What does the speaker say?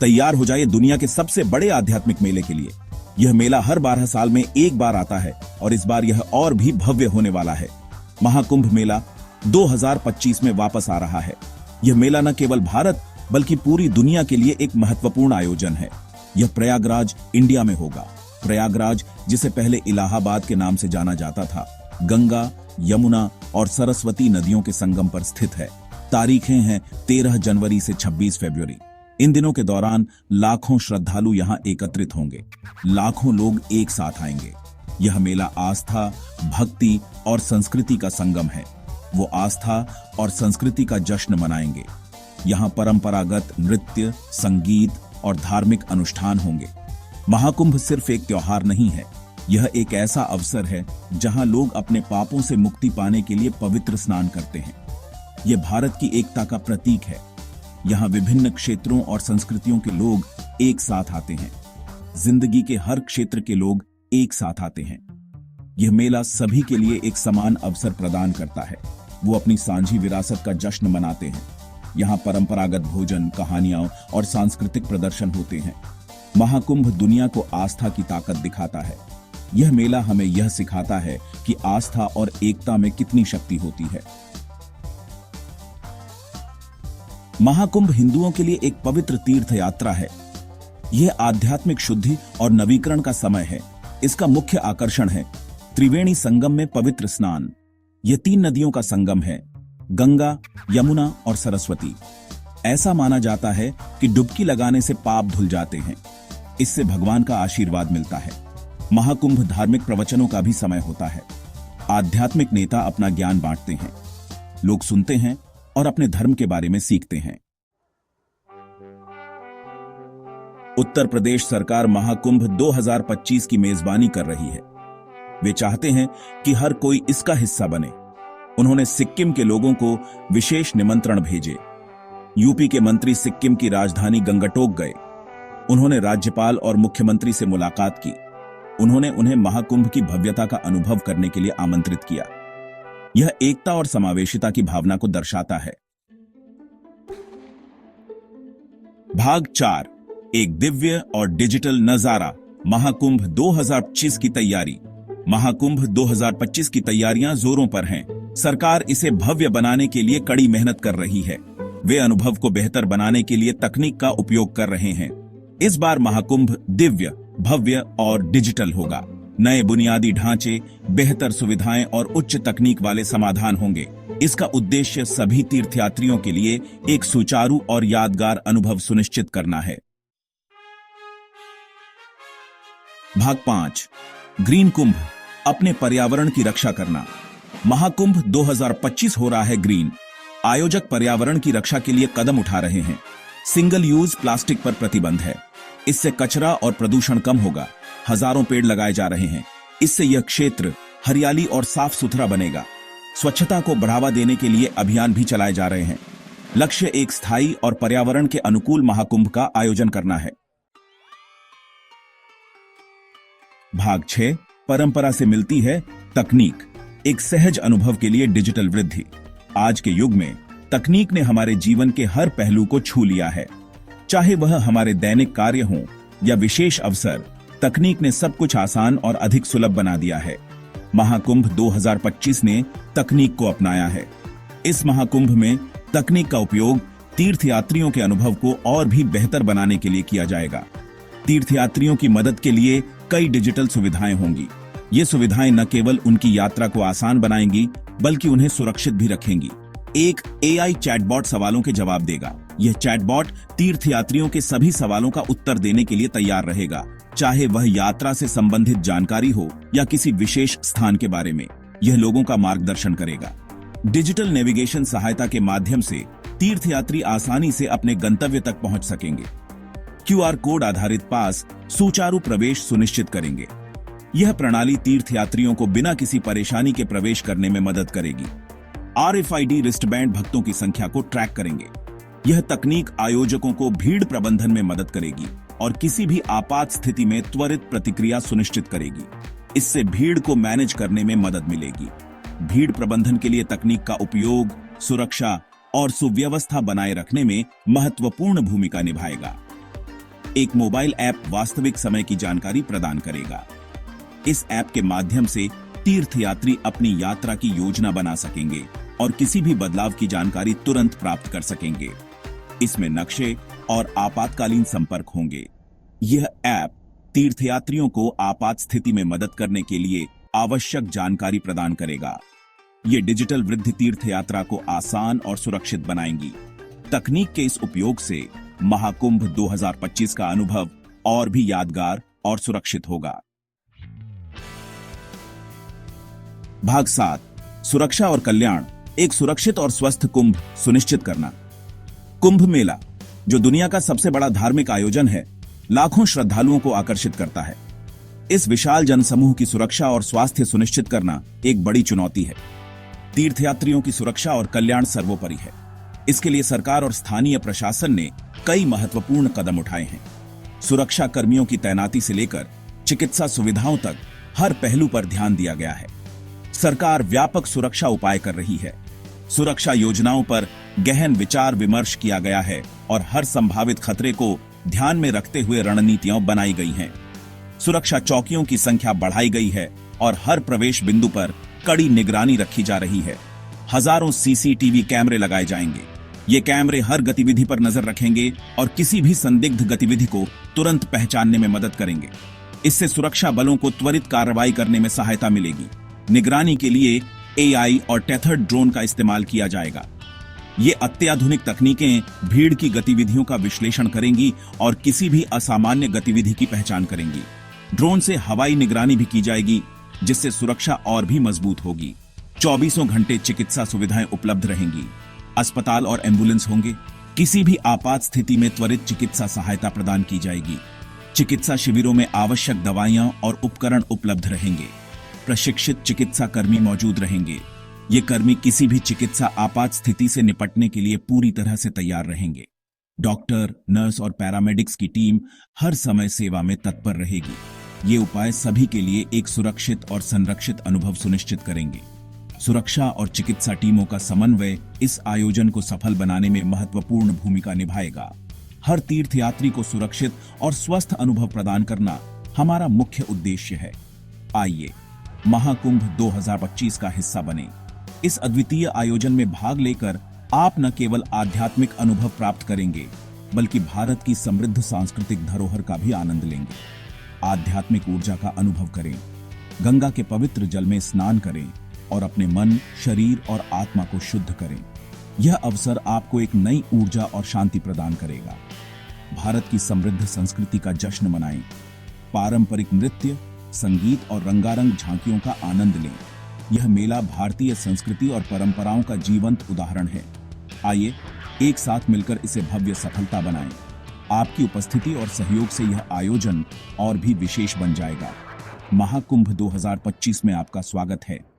तैयार हो जाइए दुनिया के सबसे बड़े आध्यात्मिक मेले के लिए। यह मेला हर 12 साल में एक बार आता है और इस बार यह और भी भव्य होने वाला है। महाकुंभ मेला 2025 में वापस आ रहा है। यह मेला न केवल भारत बल्कि पूरी दुनिया के लिए एक महत्वपूर्ण आयोजन है। यह प्रयागराज, इंडिया में होगा। प्रयागराज, जिसे पहले इलाहाबाद के नाम से जाना जाता था, गंगा, यमुना और सरस्वती नदियों के संगम पर स्थित है। तारीखें हैं 13 जनवरी से 26 फरवरी। इन दिनों के दौरान लाखों श्रद्धालु यहां एकत्रित होंगे। लाखों लोग एक साथ आएंगे। यह मेला आस्था, भक्ति और संस्कृति का संगम है। वो आस्था और संस्कृति का जश्न मनाएंगे। यहाँ परंपरागत नृत्य, संगीत और धार्मिक अनुष्ठान होंगे। महाकुंभ सिर्फ एक त्योहार नहीं है, यह एक ऐसा अवसर है जहां लोग अपने पापों से मुक्ति पाने के लिए पवित्र स्नान करते हैं। यह भारत की एकता का प्रतीक है। यहाँ विभिन्न क्षेत्रों और संस्कृतियों के लोग एक साथ आते हैं। जिंदगी के हर क्षेत्र के लोग एक साथ आते हैं। यह मेला सभी के लिए एक समान अवसर प्रदान करता है। वो अपनी सांझी विरासत का जश्न मनाते हैं। यहाँ परंपरागत भोजन, कहानियां और सांस्कृतिक प्रदर्शन होते हैं। महाकुंभ दुनिया को आस्था की ताकत दिखाता है। यह मेला हमें यह सिखाता है कि आस्था और एकता में कितनी शक्ति होती है। महाकुंभ हिंदुओं के लिए एक पवित्र तीर्थ यात्रा है। यह आध्यात्मिक शुद्धि और नवीकरण का समय है। इसका मुख्य आकर्षण है त्रिवेणी संगम में पवित्र स्नान। यह 3 नदियों का संगम है, गंगा, यमुना और सरस्वती। ऐसा माना जाता है कि डुबकी लगाने से पाप धुल जाते हैं। इससे भगवान का आशीर्वाद मिलता है। महाकुंभ धार्मिक प्रवचनों का भी समय होता है। आध्यात्मिक नेता अपना ज्ञान बांटते हैं। लोग सुनते हैं और अपने धर्म के बारे में सीखते हैं। उत्तर प्रदेश सरकार महाकुंभ 2025 की मेजबानी कर रही है। वे चाहते हैं कि हर कोई इसका हिस्सा बने। उन्होंने सिक्किम के लोगों को विशेष निमंत्रण भेजे। यूपी के मंत्री सिक्किम की राजधानी गंगटोक गए। उन्होंने राज्यपाल और मुख्यमंत्री से मुलाकात की। उन्होंने उन्हें महाकुंभ की भव्यता का अनुभव करने के लिए आमंत्रित किया। यह एकता और समावेशिता की भावना को दर्शाता है। भाग 4, एक दिव्य और डिजिटल नजारा। महाकुंभ 2025 की तैयारी। महाकुंभ 2025 की तैयारियां जोरों पर हैं। सरकार इसे भव्य बनाने के लिए कड़ी मेहनत कर रही है। वे अनुभव को बेहतर बनाने के लिए तकनीक का उपयोग कर रहे हैं। इस बार महाकुंभ दिव्य, भव्य और डिजिटल होगा। नए बुनियादी ढांचे, बेहतर सुविधाएं और उच्च तकनीक वाले समाधान होंगे। इसका उद्देश्य सभी तीर्थयात्रियों के लिए एक सुचारू और यादगार अनुभव सुनिश्चित करना है। भाग 5, ग्रीन कुंभ, अपने पर्यावरण की रक्षा करना। महाकुंभ 2025 हो रहा है ग्रीन। आयोजक पर्यावरण की रक्षा के लिए कदम उठा रहे हैं। सिंगल यूज प्लास्टिक पर प्रतिबंध है। इससे कचरा और प्रदूषण कम होगा। हजारों पेड़ लगाए जा रहे हैं। इससे यह क्षेत्र हरियाली और साफ सुथरा बनेगा। स्वच्छता को बढ़ावा देने के लिए अभियान भी चलाए जा रहे हैं। लक्ष्य एक स्थायी और पर्यावरण के अनुकूल महाकुंभ का आयोजन करना है। भाग 6, परंपरा से मिलती है तकनीक। एक सहज अनुभव के लिए डिजिटल वृद्धि। आज के युग में तकनीक ने हमारे जीवन के हर पहलू को छू लिया है। चाहे वह हमारे दैनिक कार्य हों या विशेष अवसर, तकनीक ने सब कुछ आसान और अधिक सुलभ बना दिया है। महाकुंभ 2025 ने तकनीक को अपनाया है। इस महाकुंभ में तकनीक का उपयोग तीर्थयात्रियों के अनुभव को और भी बेहतर बनाने के लिए किया जाएगा। तीर्थयात्रियों की मदद के लिए कई डिजिटल सुविधाएं होंगी। ये सुविधाएं न केवल उनकी यात्रा को आसान बनाएंगी बल्कि उन्हें सुरक्षित भी रखेंगी। एक एआई चैटबॉट सवालों के जवाब देगा। यह चैटबॉट तीर्थयात्रियों के सभी सवालों का उत्तर देने के लिए तैयार रहेगा, चाहे वह यात्रा से संबंधित जानकारी हो या किसी विशेष स्थान के बारे में। यह लोगों का मार्गदर्शन करेगा। डिजिटल नेविगेशन सहायता के माध्यम से तीर्थयात्री आसानी से अपने गंतव्य तक पहुंच सकेंगे। क्यूआर कोड आधारित पास सुचारू प्रवेश सुनिश्चित करेंगे। यह प्रणाली तीर्थयात्रियों को बिना किसी परेशानी के प्रवेश करने में मदद करेगी। RFID रिस्टबैंड भक्तों की संख्या को ट्रैक करेंगे। यह तकनीक आयोजकों को भीड़ प्रबंधन में मदद करेगी और किसी भी आपात स्थिति में त्वरित प्रतिक्रिया सुनिश्चित करेगी। इससे भीड़ को मैनेज करने में मदद मिलेगी। भीड़ प्रबंधन के लिए तकनीक का उपयोग सुरक्षा और सुव्यवस्था बनाए रखने में महत्वपूर्ण भूमिका निभाएगा। एक मोबाइल ऐप वास्तविक समय की जानकारी प्रदान करेगा। इस ऐप के माध्यम से तीर्थयात्री अपनी यात्रा की योजना बना सकेंगे और किसी भी बदलाव की जानकारी तुरंत प्राप्त कर सकेंगे। इसमें नक्शे और आपातकालीन संपर्क होंगे। यह ऐप तीर्थयात्रियों को आपात स्थिति में मदद करने के लिए आवश्यक जानकारी प्रदान करेगा। ये डिजिटल वृद्धि तीर्थ यात्रा को आसान और सुरक्षित बनाएंगी। तकनीक के इस उपयोग से महाकुंभ 2025 का अनुभव और भी यादगार और सुरक्षित होगा। भाग 7, सुरक्षा और कल्याण, एक सुरक्षित और स्वस्थ कुंभ सुनिश्चित करना। कुंभ मेला, जो दुनिया का सबसे बड़ा धार्मिक आयोजन है, लाखों श्रद्धालुओं को आकर्षित करता है। इस विशाल जनसमूह की सुरक्षा और स्वास्थ्य सुनिश्चित करना एक बड़ी चुनौती है। तीर्थयात्रियों की सुरक्षा और कल्याण सर्वोपरि है। इसके लिए सरकार और स्थानीय प्रशासन ने कई महत्वपूर्ण कदम उठाए हैं। सुरक्षा कर्मियों की तैनाती से लेकर चिकित्सा सुविधाओं तक हर पहलू पर ध्यान दिया गया है। सरकार व्यापक सुरक्षा उपाय कर रही है। सुरक्षा योजनाओं पर गहन विचार विमर्श किया गया है और हर संभावित खतरे को ध्यान में रखते हुए रणनीतियां बनाई गई हैं। सुरक्षा चौकियों की संख्या बढ़ाई गई है और हर प्रवेश बिंदु पर कड़ी निगरानी रखी जा रही है। हजारों सीसीटीवी कैमरे लगाए जाएंगे। ये कैमरे हर गतिविधि पर नजर रखेंगे और किसी भी संदिग्ध गतिविधि को तुरंत पहचानने में मदद करेंगे। इससे सुरक्षा बलों को त्वरित कार्रवाई करने में सहायता मिलेगी। निगरानी के लिए एआई और टेथर्ड ड्रोन का इस्तेमाल किया जाएगा। ये अत्याधुनिक तकनीकें भीड़ की गतिविधियों का विश्लेषण करेंगी और किसी भी असामान्य गतिविधि की पहचान करेंगी। ड्रोन से हवाई निगरानी भी की जाएगी, जिससे सुरक्षा और भी मजबूत होगी। 24 घंटे चिकित्सा सुविधाएं उपलब्ध रहेंगी। अस्पताल और एम्बुलेंस होंगे। किसी भी आपात स्थिति में त्वरित चिकित्सा सहायता प्रदान की जाएगी। चिकित्सा शिविरों में आवश्यक दवाइयां और उपकरण उपलब्ध रहेंगे। प्रशिक्षित चिकित्सा कर्मी मौजूद रहेंगे। ये कर्मी किसी भी चिकित्सा आपात स्थिति से निपटने के लिए पूरी तरह से तैयार रहेंगे। डॉक्टर, नर्स और पैरामेडिक्स की टीम हर समय सेवा में तत्पर रहेगी। ये उपाय सभी के लिए एक सुरक्षित और संरक्षित अनुभव सुनिश्चित करेंगे। सुरक्षा और चिकित्सा टीमों का समन्वय इस आयोजन को सफल बनाने में महत्वपूर्ण भूमिका निभाएगा। हर तीर्थयात्री को सुरक्षित और स्वस्थ अनुभव प्रदान करना हमारा मुख्य उद्देश्य है। आइए महाकुंभ 2025 का हिस्सा बने। इस अद्वितीय आयोजन में भाग लेकर आप न केवल आध्यात्मिक अनुभव प्राप्त करेंगे, बल्कि भारत की समृद्ध सांस्कृतिक धरोहर का भी आनंद लेंगे। आध्यात्मिक ऊर्जा का अनुभव करें, गंगा के पवित्र जल में स्नान करें और अपने मन, शरीर और आत्मा को शुद्ध करें। यह अवसर आपको एक नई ऊर्जा और शांति प्रदान करेगा। भारत की समृद्ध संस्कृति का जश्न मनाएं। पारंपरिक नृत्य, संगीत और रंगारंग झांकियों का आनंद लें। यह मेला भारतीय संस्कृति और परंपराओं का जीवंत उदाहरण है। आइए एक साथ मिलकर इसे भव्य सफलता बनाएं। आपकी उपस्थिति और सहयोग से यह आयोजन और भी विशेष बन जाएगा। महाकुंभ 2025 में आपका स्वागत है।